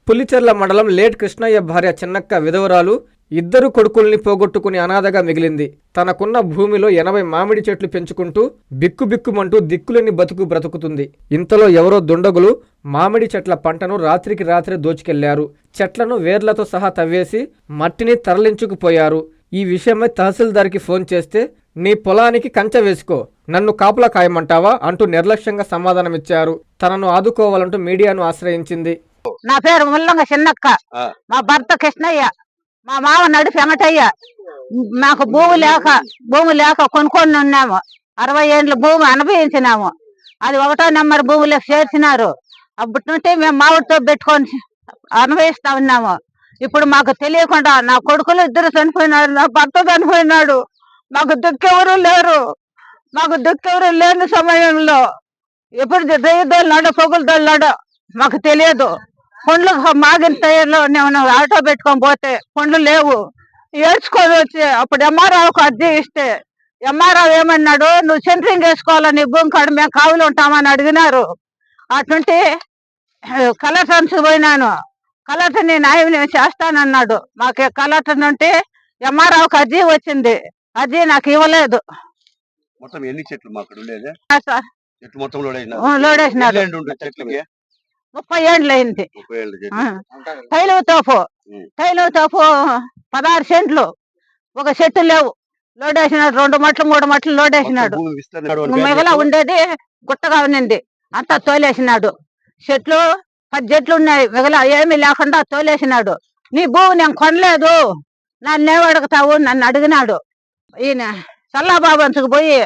పులిచెర్ల మండలం లేట్ కృష్ణయ్య భార్య చిన్నక్క విధవరాలు 2 కొడుకుల్ని పోగొట్టుకుని అనాథగా మిగిలింది. తనకున్న భూమిలో 80 మామిడి చెట్లు పెంచుకుంటూ బిక్కుబిక్కుమంటూ దిక్కులేని బతుకు బ్రతుకుతుంది. ఇంతలో ఎవరో దుండగులు మామిడి చెట్ల పంటను రాత్రికి రాత్రి దోచుకెళ్లారు. చెట్లను వేర్లతో సహా తవ్వేసి మట్టిని తరలించుకుపోయారు. ఈ విషయమై తహసీల్దార్కి ఫోన్ చేస్తే నీ పొలానికి కంచె వేసుకో, నన్ను కాపలా కాయమంటావా అంటూ నిర్లక్ష్యంగా సమాధానమిచ్చారు. తనను ఆదుకోవాలంటూ మీడియాను ఆశ్రయించింది. నా పేరు ముల్లంగ చిన్నక్క, మా భర్త కృష్ణయ్య, మా మామ నడు వెంకటయ్య. మాకు భూమి లేక కొనుక్కొని ఉన్నాము. 60 ఏళ్ళ భూమి అనుభవించినాము. అది 1వ నెంబర్ భూమిలో చేర్చినారు. అప్పటి నుండి మేము మామిడితో పెట్టుకొని అనుభవిస్తా ఉన్నాము. ఇప్పుడు మాకు తెలియకుండా నా కొడుకులు 2 చనిపోయినారు, నా భర్త చనిపోయినాడు. మాకు దిక్కెవరు లేరు. మాకు దిక్కెవరు లేని సమయంలో ఎప్పుడు రైతులు పొగులుతున్నాడో మాకు తెలియదు. పండ్లు మాగిన టైర్లో నేను ఆటో పెట్టుకొని పోతే పండ్లు లేవు, ఏడ్చుకొని వచ్చి అప్పుడు ఎంఆర్ఓకి అర్జీ ఇస్తే ఎంఆర్ఓ ఏమన్నాడు, నువ్వు సెంట్రింగ్ వేసుకోవాలని నీ భూమి కాడ మేము కావులు ఉంటామని అడిగినారు. అటువంటి కలెక్టర్స్ పోయినాను. కలెక్టర్ నీ న్యాయం నేను చేస్తానన్నాడు. మాకు కలెక్టర్ నుండి ఎంఆర్ఓకి అర్జీ వచ్చింది. అర్జీ నాకు ఇవ్వలేదు. మొత్తం ఎన్ని చెట్లు మా అక్కడ ఉండేది? సార్ చెట్లు మొత్తం లోడేసినారు. 30 ఏళ్ళు అయింది. తైలవ తోపు 16 సెంట్లు, ఒక చెట్టు లేవు. లోడేసినాడు 2 మట్లు 3 మట్లు లోడేసినాడు. మిగలా ఉండేది గుట్టగా ఉన్నింది, అంతా తోలేసినాడు. చెట్లు 10 చెట్లు ఉన్నాయి, మిగలా ఏమీ లేకుండా తోలేసినాడు. నీ భూమి నేను కొనలేదు, నన్ను అడుగుతావు నన్ను అడిగినాడు. ఈయన చల్లాబాబంచుకు పోయి,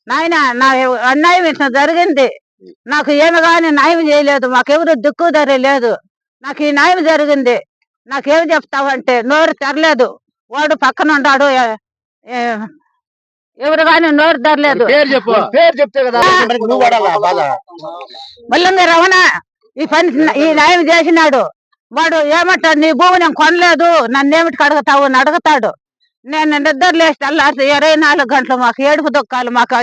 నాయన నా అన్యాయం ఇట్లా జరిగింది, నాకు ఏమి కానీ న్యాయం చేయలేదు, మాకెవరు దిక్కుదారి లేదు, నాకు ఈ న్యాయం జరిగింది, నాకేమి చెప్తావంటే నోరు తెరలేదు. వాడు పక్కన ఉన్నాడు, ఎవరు కానీ నోరు తెరలేదు. మళ్ళీ రమణ ఈ న్యాయం చేసినాడు. వాడు ఏమంటాడు, నీ భూమి నేను కొనలేదు, నన్నేమిటికి అడుగుతావు అని అడుగుతాడు. నేను నిద్ర లేచి తెల్లారి 24 గంటలు మాకు ఏడుపు దుఃఖాలు. మాకు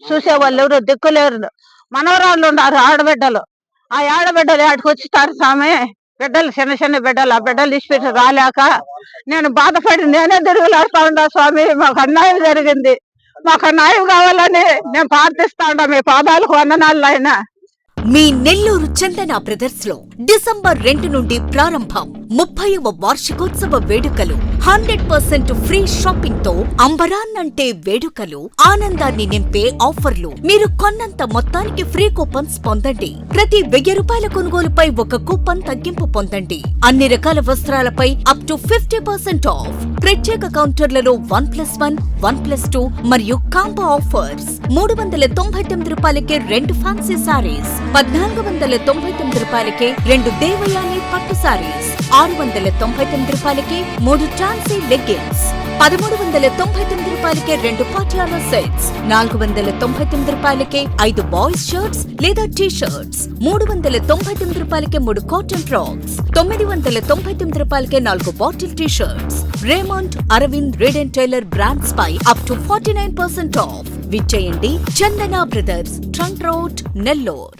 చూసేవాళ్ళు ఎవరు దిక్కులేరు. మనవరాళ్ళు ఉన్నారు, ఆడబిడ్డలు. ఆ ఆడబిడ్డలు ఆడికి వచ్చిస్తారు స్వామి. బిడ్డలు చిన్న బిడ్డలు, ఆ బిడ్డలు ఇచ్చిపెట్టి రాలేక నేను బాధపడి నేనే తిరుగులాడుతా ఉండా. స్వామి మాకు అన్యాయం జరిగింది, మాకు న్యాయం కావాలని నేను ప్రార్థిస్తా ఉండా. మీ పాదాలకు వందనాలు ఆయన. మీ నెల్లూరు చందన బ్రదర్స్ లో డిసెంబర్ 2 నుండి ప్రారంభం 30వ వార్షికోత్సవ వేడుకలు. 100% ఫ్రీ షాపింగ్ తో అంబరాన్నంటే వేడుకలు, ఆనందాన్ని నింపే ఆఫర్లు. మీరు కొన్నంత మొత్తానికి ఫ్రీ కూపన్స్ పొందండి. ప్రతి 1000 రూపాయల కొనుగోలుపై ఒక కూపన్ తగ్గింపు పొందండి. అన్ని రకాల వస్త్రాలపై అప్ టు 50% ఆఫ్. ప్రత్యేక కౌంటర్లలో 1+1, 1+2 మరియు కాంబో ఆఫర్స్. 399 రూపాయలకే 2 ఫ్యాన్సీ సారీస్, 1499 రూపాయలకే 2 దేవయాని పట్టు సారీస్, 699 రూపాయలకే 3 టాన్సీ లెగ్గిన్స్, 1399 రూపాయలకే 2 పాటియాలా సెట్స్, 499 రూపాయలకే 5 బాయ్స్ షర్ట్స్ లేదా టీ షర్ట్స్, 399 రూపాయలకే 3 కాటన్ ఫ్రాక్స్, 999 రూపాయలకే 4 bottle T shirts. Raymond, Arvind, Reid and Taylor brands పై అప్ టు 49% ఆఫ్. విచ్చేయండి Chandana Brothers, trunk road, Nellore.